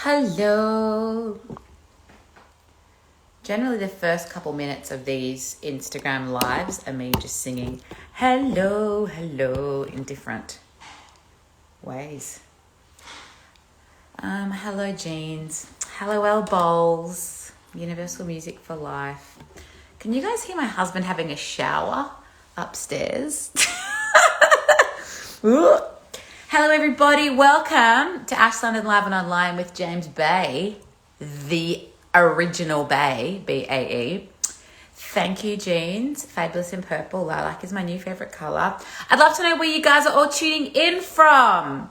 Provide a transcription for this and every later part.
Hello. Generally, the first couple minutes of these Instagram lives are me just singing hello, hello in different ways. Hello, Jeans. Hello, L Bowls. Universal Music for Life. Can you guys hear my husband having a shower upstairs? Hello, everybody. Welcome to Ash London Live and Online with James Bay, the original Bay, B-A-E. Thank you, Jeans. Fabulous in purple. Lilac is my new favorite color. I'd love to know where you guys are all tuning in from.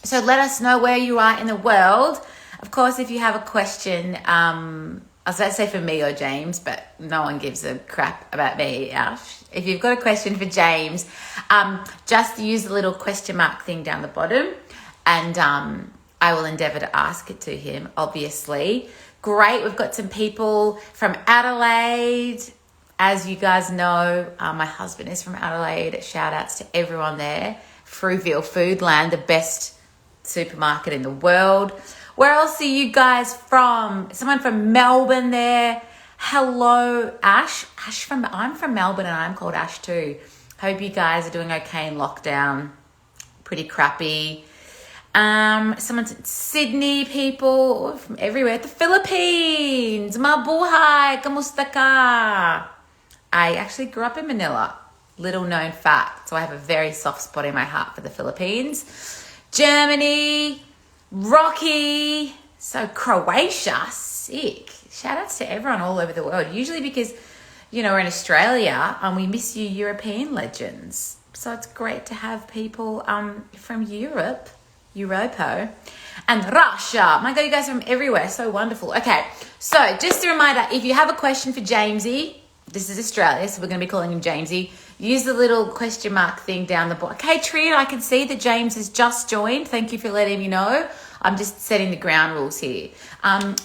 So let us know where you are in the world. Of course, if you have a question, I was about to say for me or James, but no one gives a crap about me, Ash. If you've got a question for James, just use the little question mark thing down the bottom and I will endeavour to ask it to him, obviously. Great, we've got some people from Adelaide. As you guys know, my husband is from Adelaide. Shout outs to everyone there. Frueville Foodland, the best supermarket in the world. Where else are you guys from? Someone from Melbourne there. Hello, Ash. I'm from Melbourne and I'm called Ash too. Hope you guys are doing okay in lockdown. Pretty crappy. Someone's in Sydney, people from everywhere. The Philippines. Mabuhay. Kamusta ka? I actually grew up in Manila. Little known fact. So I have a very soft spot in my heart for the Philippines. Germany. Rocky. So Croatia. Sick. Shout outs to everyone all over the world. Usually because, we're in Australia and we miss you European legends. So it's great to have people from Europe, Europo, and Russia. My God, you guys are from everywhere. So wonderful. Okay, so just a reminder, if you have a question for Jamesy, this is Australia, so we're going to be calling him Jamesy. Use the little question mark thing down the bottom. Okay, Trian, I can see that James has just joined. Thank you for letting me know. I'm just setting the ground rules here.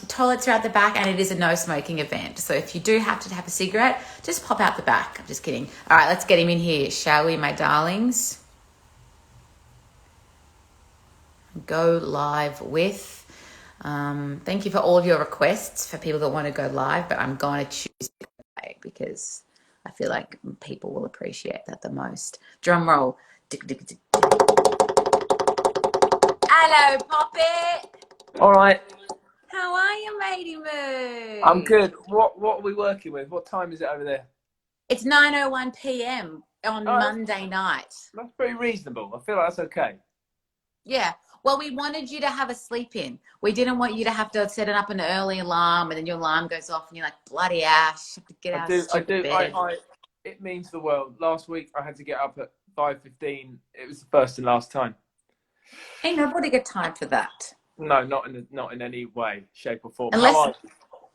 Toilets are at the back and it is a no smoking event. So if you do have to have a cigarette, just pop out the back. I'm just kidding. All right, let's get him in here, shall we, my darlings? Go live with. Thank you for all of your requests for people that want to go live, but I'm going to choose today because I feel like people will appreciate that the most. Drum roll. Hello, Poppet. All right. How are you, matey moo? I'm good. What are we working with? What time is it over there? It's 9:01 p.m. on Monday night. That's pretty reasonable. I feel like that's okay. Yeah. Well, we wanted you to have a sleep in. We didn't want you to have to set it up an early alarm and then your alarm goes off and you're like, bloody ash, have to get out of stupid bed. It means the world. Last week I had to get up at 5:15. It was the first and last time. Ain't nobody got time for that. No, not in any way, shape or form. Unless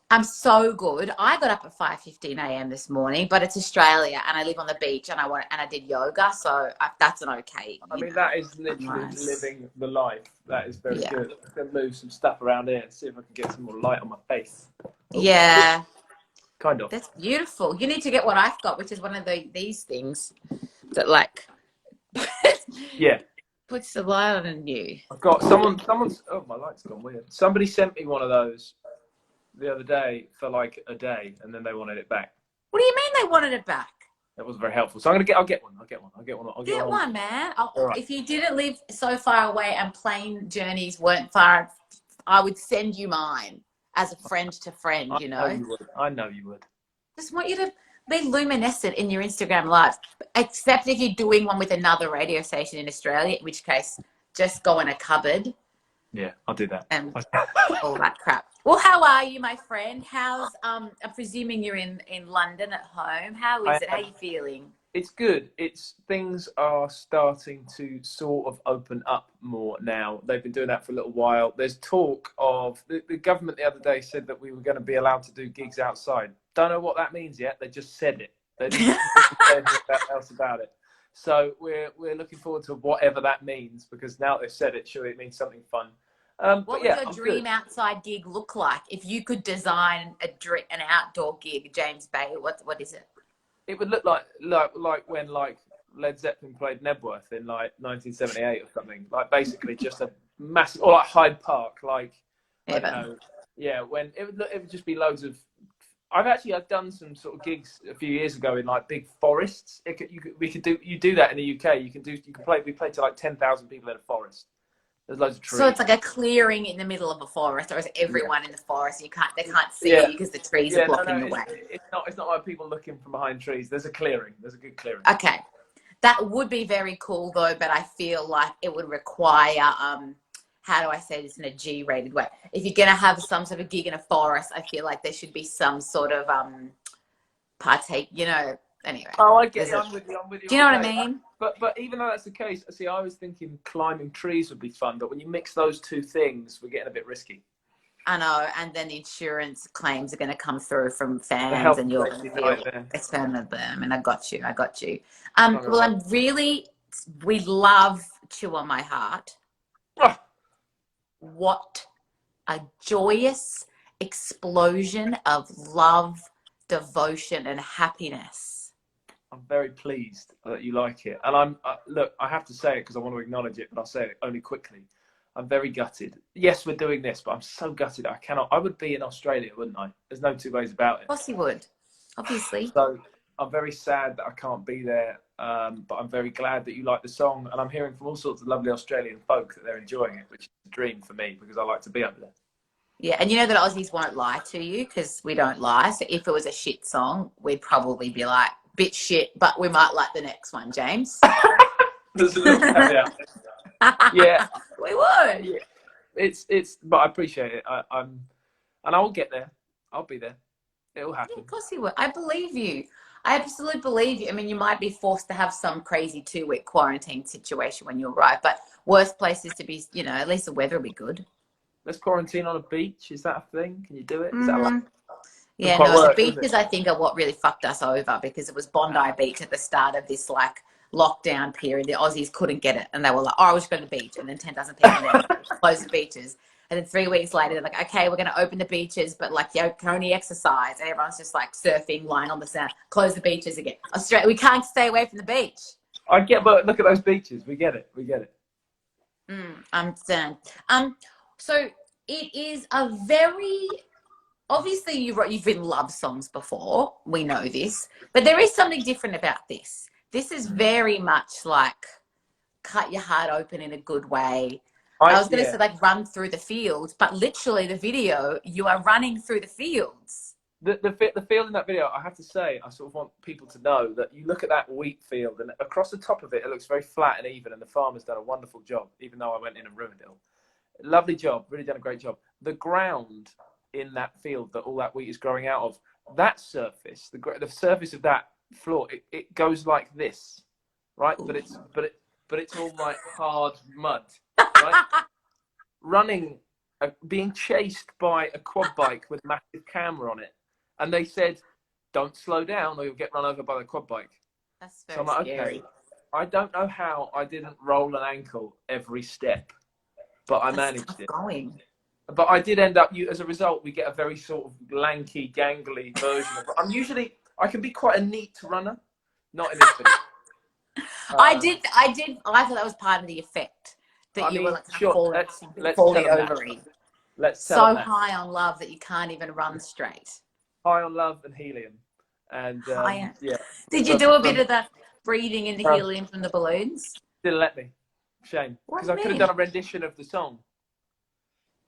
I'm so good. I got up at 5:15 a.m. this morning, but it's Australia and I live on the beach and I did yoga, so that's an okay. I mean, that is literally living the life. That is very good. I'm going to move some stuff around here and see if I can get some more light on my face. Yeah. Kind of. That's beautiful. You need to get what I've got, which is one of these things that like yeah. Puts the light on you. I've got someone's oh, my light's gone weird. Somebody sent me one of those the other day for like a day and then they wanted it back. What do you mean they wanted it back? That was very helpful. So I'll get one. Get one, man. Right. If you didn't live so far away and plane journeys weren't far, I would send you mine as a friend to friend, I know you would. Just want you to be luminescent in your Instagram lives, except if you're doing one with another radio station in Australia, in which case just go in a cupboard. Yeah, I'll do that. And all that crap. Well, how are you, my friend? How's I'm presuming you're in London at home. How is it? How are you feeling? It's good. Things are starting to sort of open up more now. They've been doing that for a little while. There's talk of the government the other day said that we were going to be allowed to do gigs outside. Don't know what that means yet. They just said it. They didn't say anything else about it. So we're looking forward to whatever that means because now they've said it, surely it means something fun. What would your dream outside gig look like if you could design an outdoor gig, James Bay? What is it? It would look like when Led Zeppelin played Nebworth in 1978 or something. Like basically just a massive, or like Hyde Park, like I don't know. Yeah, when it would just be loads of. I've done some sort of gigs a few years ago in like big forests. You do that in the UK. We played to like 10,000 people in a forest. There's loads of trees. So it's like a clearing in the middle of a forest, or is everyone in the forest? They can't see you because the trees are blocking the way. It's not like people looking from behind trees. There's a clearing. There's a good clearing. Okay, that would be very cool though, but I feel like it would require how do I say this in a G-rated way? If you're gonna have some sort of gig in a forest, I feel like there should be some sort of partake. Anyway. Oh, I get you. I'm with you. Do you know what I mean? But even though that's the case, see, I was thinking climbing trees would be fun, but when you mix those two things, we're getting a bit risky. I know, and then the insurance claims are going to come through from fans, and you're going to feel a ton of them. And I got you. Well, we love Chew on My Heart. Oh. What a joyous explosion of love, devotion, and happiness. I'm very pleased that you like it. And look, I have to say it because I want to acknowledge it, but I'll say it only quickly. I'm very gutted. Yes, we're doing this, but I'm so gutted. I would be in Australia, wouldn't I? There's no two ways about it. Of course you would, obviously. So I'm very sad that I can't be there, but I'm very glad that you like the song. And I'm hearing from all sorts of lovely Australian folk that they're enjoying it, which is a dream for me because I like to be over there. Yeah, and you know that Aussies won't lie to you because we don't lie. So if it was a shit song, we'd probably be like, bit shit, but we might like the next one, James. There's a little caveat. Yeah, we would. Yeah. But I appreciate it. And I will get there. I'll be there. It will happen. Yeah, of course you will. I believe you. I absolutely believe you. I mean, you might be forced to have some crazy 2-week quarantine situation when you arrive, but worst place is to be, at least the weather will be good. Let's quarantine on a beach. Is that a thing? Can you do it? Is that allowed? Yeah, no, the beaches I think are what really fucked us over because it was Bondi Beach at the start of this like lockdown period. The Aussies couldn't get it and they were like, oh, we're just going to the beach. And then 10,000 people close the beaches. And then 3 weeks later, they're like, okay, we're going to open the beaches, but like you can only exercise. And everyone's just like surfing, lying on the sand, close the beaches again. Australia, we can't stay away from the beach. But look at those beaches. We get it. I understand. So it is a very... Obviously, you've written love songs before. We know this. But there is something different about this. This is very much like cut your heart open in a good way. I was going to say like run through the fields, but literally the video, you are running through the fields. The field in that video, I have to say, I sort of want people to know that you look at that wheat field and across the top of it, it looks very flat and even. And the farmer's done a wonderful job, even though I went in and ruined it all. Lovely job. Really done a great job. The ground in that field that all that wheat is growing out of, that surface, the surface of that floor, it goes like this, right? But it's all like hard mud, right? Running, being chased by a quad bike with a massive camera on it, and they said, "Don't slow down, or you'll get run over by the quad bike." That's very scary. Okay, I don't know how I didn't roll an ankle every step, but I managed it. But I did end up, as a result, we get a very sort of lanky, gangly version of I can be quite a neat runner. Not in this video. I thought that was part of the effect. That you were like falling over it. So high on love that you can't even run straight. High on love and helium. And yeah. Did you do a bit of that breathing in the helium from the balloons? Didn't let me. Shame. Because I could have done a rendition of the song.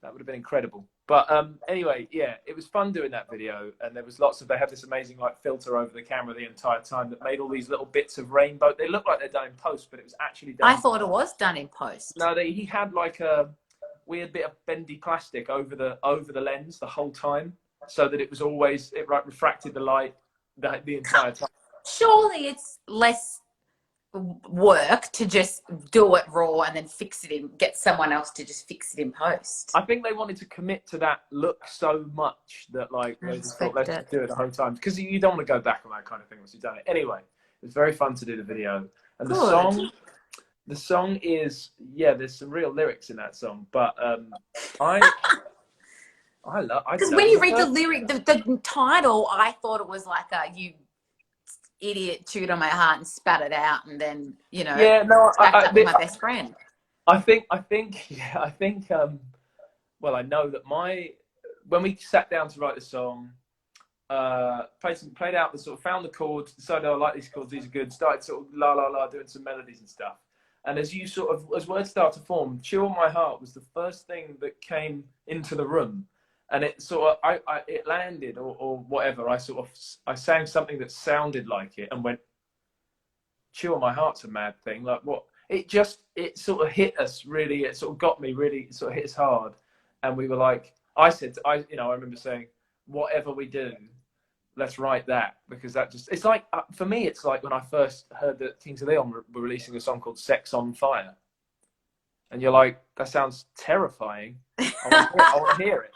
That would have been incredible. But anyway, yeah, it was fun doing that video. And there was they had this amazing like filter over the camera the entire time that made all these little bits of rainbow. They look like they're done in post, but it was actually done. I thought it was done in post. No, he had like a weird bit of bendy plastic over the lens the whole time, so that it was always, refracted the light the entire time. Surely it's less work to just do it raw and then get someone else to just fix it in post. I think they wanted to commit to that look so much that they just thought let's just do it the whole time, because you don't want to go back on that kind of thing once you've done it. Anyway, it was very fun to do the video, and the song is there's some real lyrics in that song, but I love, because when you read the lyric, the title, I thought it was like you idiot chewed on my heart and spat it out, and then I up with my best friend. I think well, I know that when we sat down to write the song, played out the sort of found the chords, decided, oh, I like these chords, these are good, started sort of la la la doing some melodies and stuff. And as words start to form, Chew on My Heart was the first thing that came into the room. And it sort of, it landed or whatever. I sang something that sounded like it and went, Chew on My Heart's a mad thing. Like what? It sort of hit us really. It sort of got me really, it sort of hit us hard. And we were like, I remember saying, whatever we do, let's write that, because that just, it's like, for me, it's like when I first heard that Kings of Leon were releasing a song called Sex on Fire. And you're like, that sounds terrifying. I want to hear it.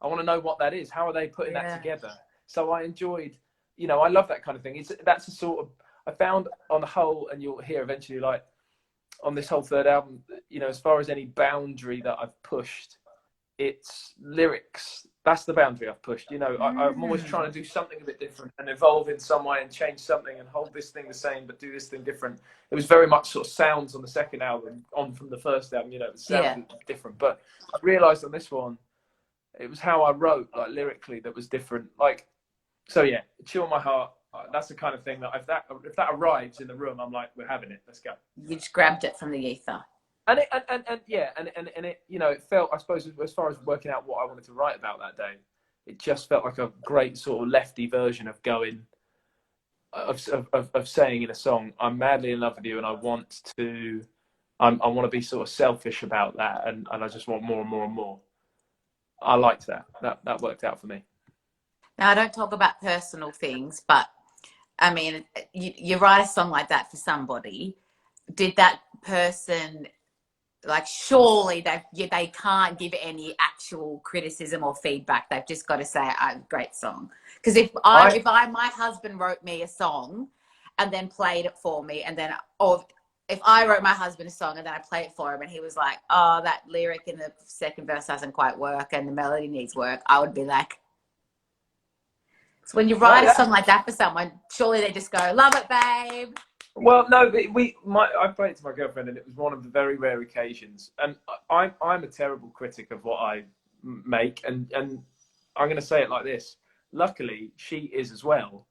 I want to know what that is. How are they putting that together? So I enjoyed, I love that kind of thing. That's a sort of, I found on the whole, and you'll hear eventually, like on this whole third album, as far as any boundary that I've pushed, it's lyrics. That's the boundary I've pushed. I'm always trying to do something a bit different and evolve in some way and change something and hold this thing the same but do this thing different. It was very much sort of sounds on the second album on from the first album. It sounded different, but I realised on this one, it was how I wrote, like lyrically, that was different. Like, so yeah, Chew on My Heart. That's the kind of thing that if that arrives in the room, I'm like, we're having it. Let's go. You just grabbed it from the ether. And it, it felt, I suppose, as far as working out what I wanted to write about that day, it just felt like a great sort of lefty version of saying in a song, I'm madly in love with you, and I want to be sort of selfish about that, and I just want more and more and more. I liked that. That worked out for me. Now, I don't talk about personal things, but I mean, you write a song like that for somebody. Did that person, like, surely they can't give any actual criticism or feedback. They've just got to say, great song. Because if my husband wrote me a song and then played it for me, and then, or if I wrote my husband a song and then I play it for him and he was like, oh, that lyric in the second verse doesn't quite work and the melody needs work, I would be like, so when you write a song like that for someone, surely they just go, love it, babe. Well, no, I played it to my girlfriend, and it was one of the very rare occasions. And I'm a terrible critic of what I make, and I'm going to say it like this. Luckily, she is as well,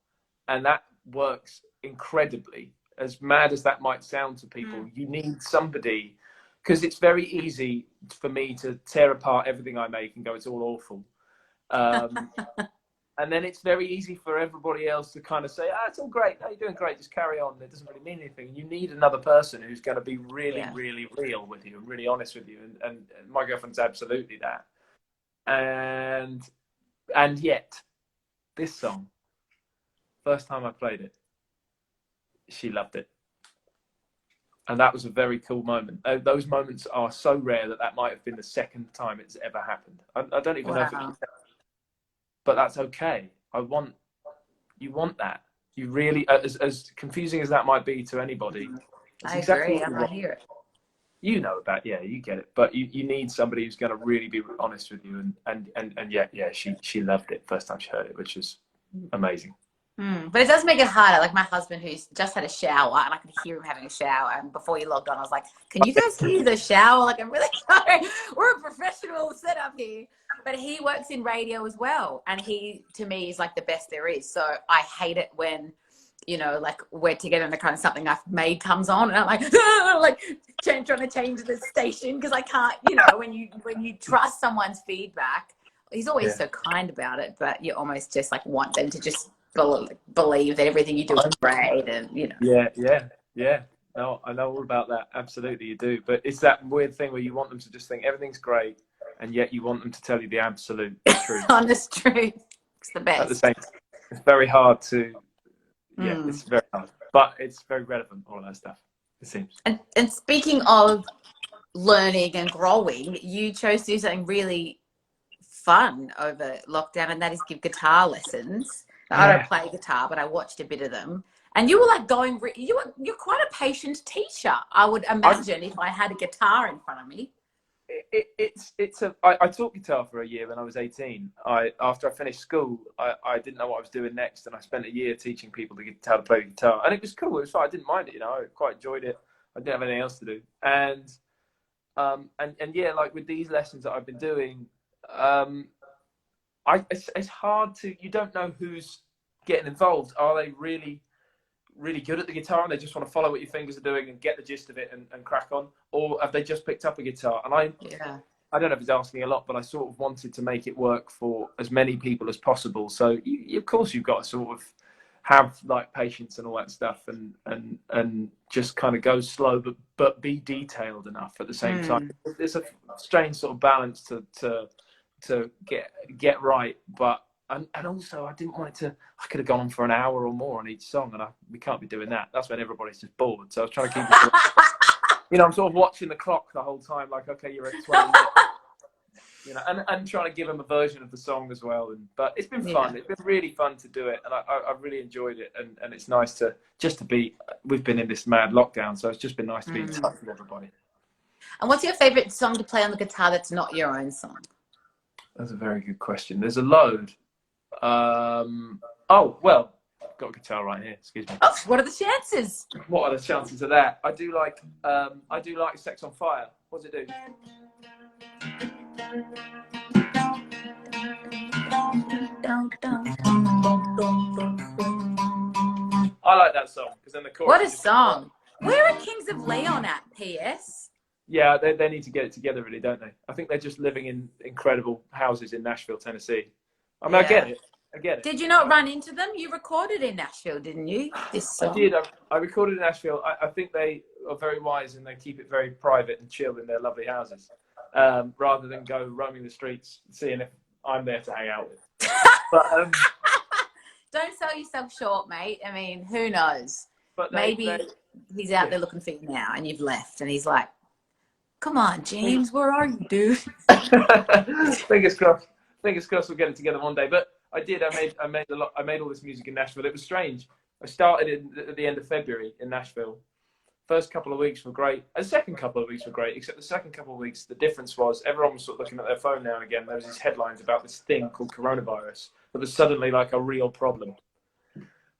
and that works incredibly. As mad as that might sound to people, you need somebody, because it's very easy for me to tear apart everything I make and go, it's all awful. And then it's very easy for everybody else to kind of say, it's all great. No, you're doing great. Just carry on. It doesn't really mean anything. You need another person who's going to be really, really real with you and really honest with you. And my girlfriend's absolutely that. And yet, this song, first time I played it, she loved it. And that was a very cool moment. Those moments are so rare that might have been the second time it's ever happened. I don't even know if it was, but that's okay. You want that. You really, as confusing as that might be to anybody. I agree. I hear it. You know that, you get it. But you need somebody who's going to really be honest with you. And she loved it first time she heard it, which is amazing. But it does make it harder. Like my husband, who's just had a shower, and I could hear him having a shower. And before you logged on, I was like, "Can you guys hear the shower?" Like, I'm really sorry. We're a professional setup here. But he works in radio as well, and he, to me, is like the best there is. So I hate it when, like we're together and the kind of something I've made comes on, and I'm like, trying to change the station because I can't. When you trust someone's feedback, he's always so kind about it, but you almost just like want them to just believe that everything you do is great, and yeah. No, I know all about that. Absolutely, you do. But it's that weird thing where you want them to just think everything's great, and yet you want them to tell you the absolute truth. Honest truth. It's the best. At the same time, it's very hard to. Yeah, it's very hard, but it's very relevant. All of that stuff, it seems. And speaking of learning and growing, you chose to do something really fun over lockdown, and that is give guitar lessons. I don't play guitar, but I watched a bit of them. And you were like you're quite a patient teacher, I would imagine, if I had a guitar in front of me. I taught guitar for a year when I was 18. After I finished school, I didn't know what I was doing next, and I spent a year teaching people how to play guitar. And it was cool. It was fun. I didn't mind it, I quite enjoyed it. I didn't have anything else to do. And And yeah, like with these lessons that I've been doing, it's hard to, you don't know who's getting involved. Are they really good at the guitar and they just want to follow what your fingers are doing and get the gist of it and crack on, or have they just picked up a guitar? And I don't know if it's asking a lot, but I sort of wanted to make it work for as many people as possible. So of course you've got to sort of have like patience and all that stuff, and just kind of go slow, but be detailed enough at the same time. There's a strange sort of balance to get right, but and also I didn't want it to. I could have gone on for an hour or more on each song, and we can't be doing that. That's when everybody's just bored. So I was trying to keep it. I'm sort of watching the clock the whole time, like, okay, you're at 20 minutes. And trying to give them a version of the song as well. But it's been fun. It's been really fun to do it, and I've really enjoyed it. And it's nice to be. We've been in this mad lockdown, so it's just been nice to be in touch with everybody. And what's your favourite song to play on the guitar that's not your own song? That's a very good question. There's a load. Oh well, I've got a guitar right here. Excuse me. Oh, what are the chances? What are the chances of that? I do like Sex on Fire. What does it do? I like that song because then the chorus. What a song! Where are Kings of Leon at? P.S. Yeah, they need to get it together, really, don't they? I think they're just living in incredible houses in Nashville, Tennessee. I mean, I get it. Did you not run into them? You recorded in Nashville, didn't you? This song. I did. I recorded in Nashville. I think they are very wise and they keep it very private and chill in their lovely houses, rather than go roaming the streets, seeing if I'm there to hang out with. But don't sell yourself short, mate. I mean, who knows? But maybe he's out there looking for you now, and you've left, and he's like, "Come on, James, where are you, dude?" Fingers crossed. Fingers crossed we'll get it together one day. But I did. I made all this music in Nashville. It was strange. I started at the end of February in Nashville. First couple of weeks were great. The second couple of weeks were great, except the second couple of weeks, the difference was everyone was sort of looking at their phone now and again. There was these headlines about this thing called coronavirus that was suddenly like a real problem.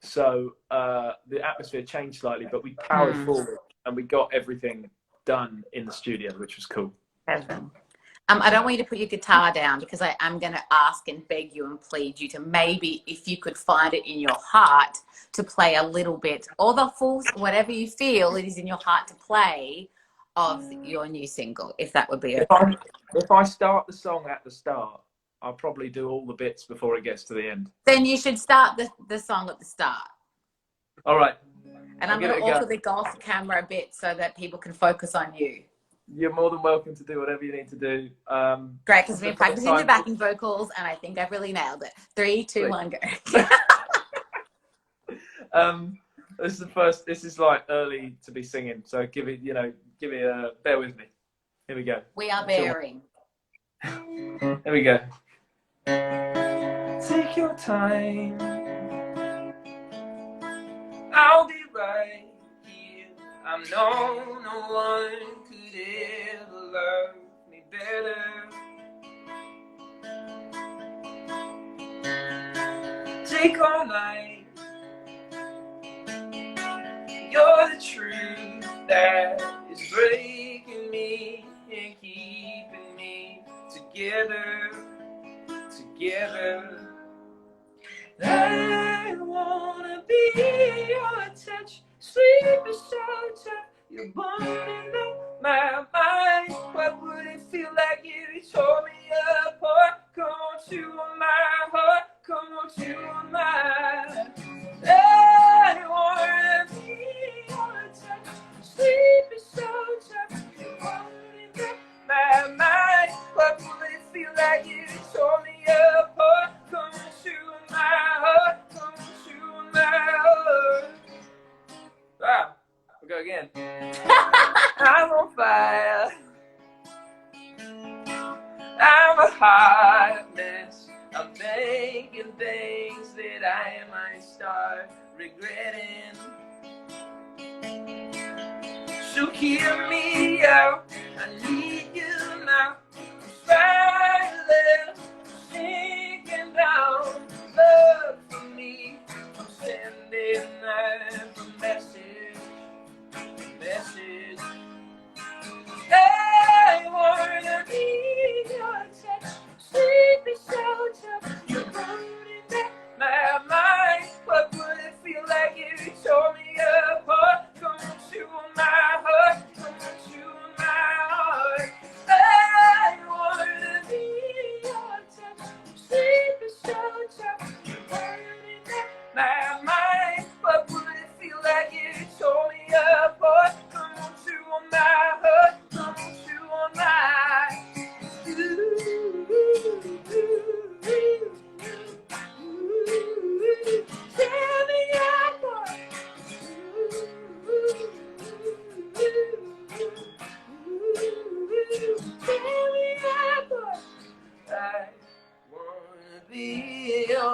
So the atmosphere changed slightly, but we powered forward and we got everything done in the studio, which was cool. I don't want you to put your guitar down because I am going to ask and beg you and plead you to maybe, if you could find it in your heart, to play a little bit, or the full, whatever you feel it is in your heart to play, of your new single, if that would be okay. If I start the song at the start, I'll probably do all the bits before it gets to the end. Then you should start the song at the start. All right. And I'm going to alter the golf camera a bit so that people can focus on you. You're more than welcome to do whatever you need to do. Great, because we've been practicing the backing vocals, and I think I've really nailed it. 3, 2, 1, go. This is the first. This is like early to be singing, so give me a bear with me. Here we go. We are bearing. Here we go. Take your time. I'll be right here. I know no one could ever love me better. Take all night. You're the truth that is breaking me and keeping me together. I wanna be your touch. Sleep is so tough. You're born in my mind. What would it feel like if you tore me apart? Come on to my heart. Come on to my. I wanna be your touch. Sleep is so tough. You're born in my mind. What would it feel like if you tore me apart? Come to my heart. Come to my heart. Wow. We'll go again. I'm on fire. I'm a hot mess. I'm thinking things that I might start regretting. So hear me out. I need you now. I'm spiraling, sinking down. Love for me. I'm sending a message. I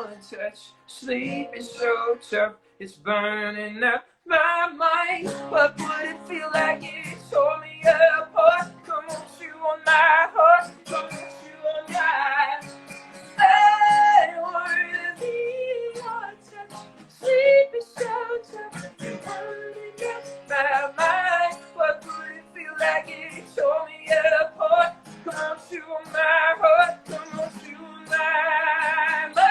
wanna touch. Sleep is so tough, it's burning up my mind. What would it feel like if you tore me apart? Come on, chew on my heart, come on, chew on mine. I wanna be your touch. Sleep is so tough, it's burning up my mind. What would it feel like if you tore me apart? Come on, chew on my heart, come on, chew on my mind.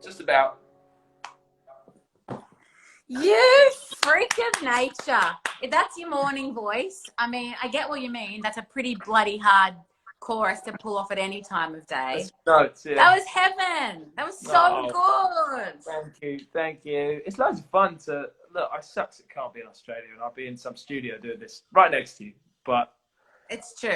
Just about. You freak of nature. If that's your morning voice, I mean, I get what you mean. That's a pretty bloody hard chorus to pull off at any time of day. Nuts, yeah. That was heaven. That was so good. Thank you. It's loads of fun to look. I sucks it can't be in Australia, and I'll be in some studio doing this right next to you. But it's true.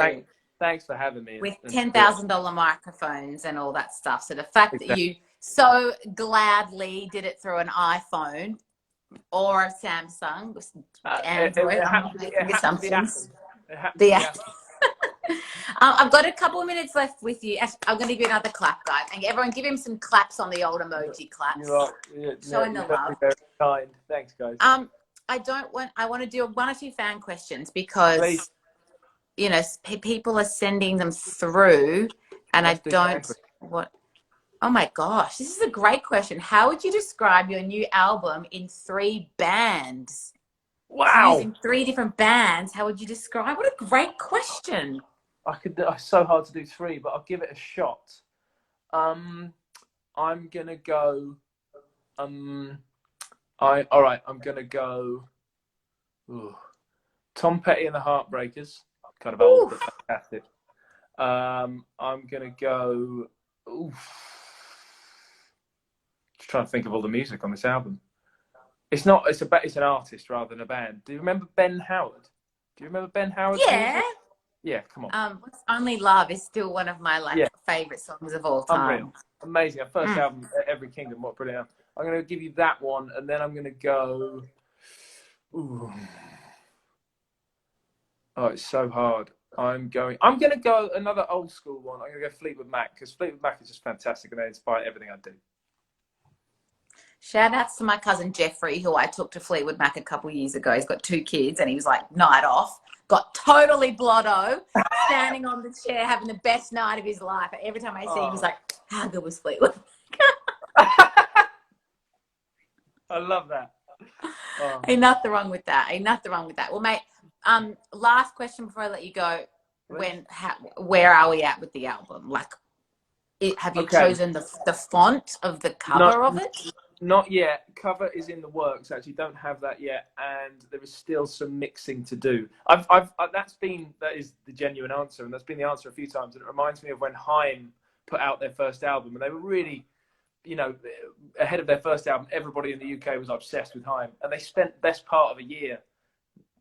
Thanks for having me. With $10,000 microphones and all that stuff. So the fact that you so gladly did it through an iPhone or a Samsung, Android, I've got a couple of minutes left with you. I'm going to give you another clap, guys. And everyone give him some claps on the old emoji claps. Showing the love. Very kind. Thanks, guys. I want to do one or two fan questions because, Please. you know, people are sending them through and I don't, oh my gosh, this is a great question. How would you describe your new album in 3 bands? Wow. So using 3 different bands, how would you describe? What a great question. It's so hard to do 3, but I'll give it a shot. I'm gonna go. I'm gonna go. Tom Petty and the Heartbreakers. Kind of old, but fantastic. I'm gonna go. Just trying to think of all the music on this album. It's an artist rather than a band. Do you remember Ben Howard? Do you remember Ben Howard? Yeah. Music? Yeah, come on. Only Love is still one of my favorite songs of all time. Unreal. Amazing. Our first album, Every Kingdom. What brilliant. I'm going to give you that one, and then I'm going to go. Ooh. Oh, it's so hard. I'm going to go another old school one. I'm going to go Fleetwood Mac because Fleetwood Mac is just fantastic and they inspire everything I do. Shout outs to my cousin Jeffrey, who I took to Fleetwood Mac a couple of years ago. He's got 2 kids and he was like, night off. Got totally blotto, standing on the chair, having the best night of his life. Every time I see him, he's like, how good was Fleetwood? I love that. Ain't nothing wrong with that. Well, mate, last question before I let you go. Where are we at with the album? Like, have you chosen the font of the cover of it? Not yet. Cover is in the works. Actually, don't have that yet, and there is still some mixing to do. That is the genuine answer, and that's been the answer a few times. And it reminds me of when Haim put out their first album, and they were really, ahead of their first album. Everybody in the UK was obsessed with Haim, and they spent the best part of a year.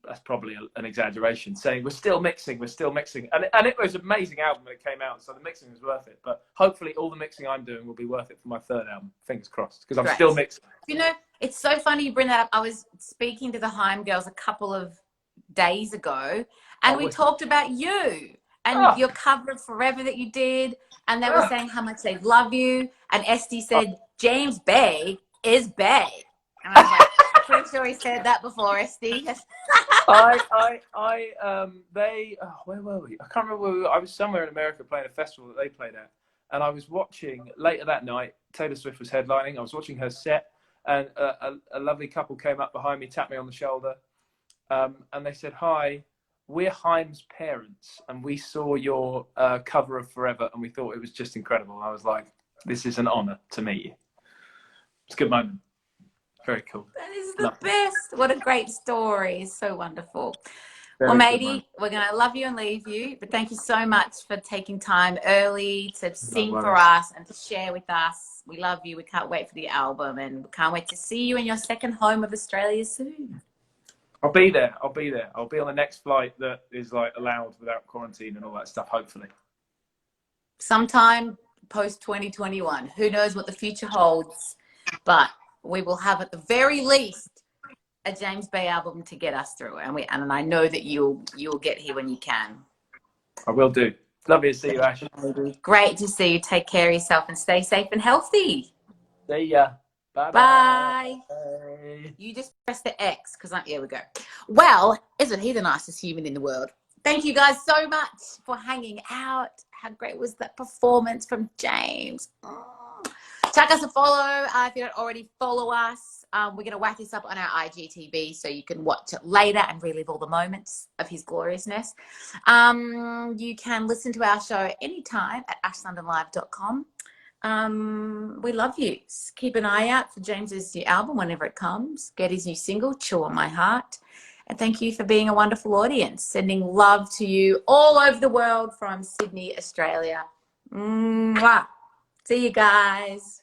That's probably an exaggeration, saying we're still mixing, and it was an amazing album when it came out, so the mixing was worth it. But hopefully, all the mixing I'm doing will be worth it for my 3rd album. Fingers crossed, because I'm still mixing. It's so funny you bring that up. I was speaking to the Haim girls a couple of days ago, and we talked about you and your cover of Forever that you did, and they were saying how much they love you. And Esty said James Bay is Bay, and I was like. Pretty sure he said that before, Esty. Where were we? I can't remember where we were. I was somewhere in America playing a festival that they played at, and I was watching later that night. Taylor Swift was headlining. I was watching her set, and a lovely couple came up behind me, tapped me on the shoulder, and they said, "Hi, we're Haim's parents, and we saw your cover of Forever, and we thought it was just incredible." And I was like, "This is an honor to meet you." It's a good moment. Very cool. That is the best. What a great story. So wonderful. Well, matey, we're going to love you and leave you. But thank you so much for taking time early to sing for us and to share with us. We love you. We can't wait for the album and we can't wait to see you in your second home of Australia soon. I'll be there. I'll be on the next flight that is allowed without quarantine and all that stuff, hopefully. Sometime post 2021. Who knows what the future holds, but we will have at the very least a James Bay album to get us through, and I know that you'll get here when you can. I will do. Lovely to see you, Ash. Great to see you. Take care of yourself and stay safe and healthy. See ya. Bye. You just press the X because here we go. Well, isn't he the nicest human in the world? Thank you guys so much for hanging out. How great was that performance from James? Chuck us a follow if you don't already follow us. We're going to whack this up on our IGTV so you can watch it later and relive all the moments of his gloriousness. You can listen to our show anytime at ashlondonlive.com. We love you. Keep an eye out for James's new album whenever it comes. Get his new single, Chew on My Heart. And thank you for being a wonderful audience. Sending love to you all over the world from Sydney, Australia. Mwah. See you guys.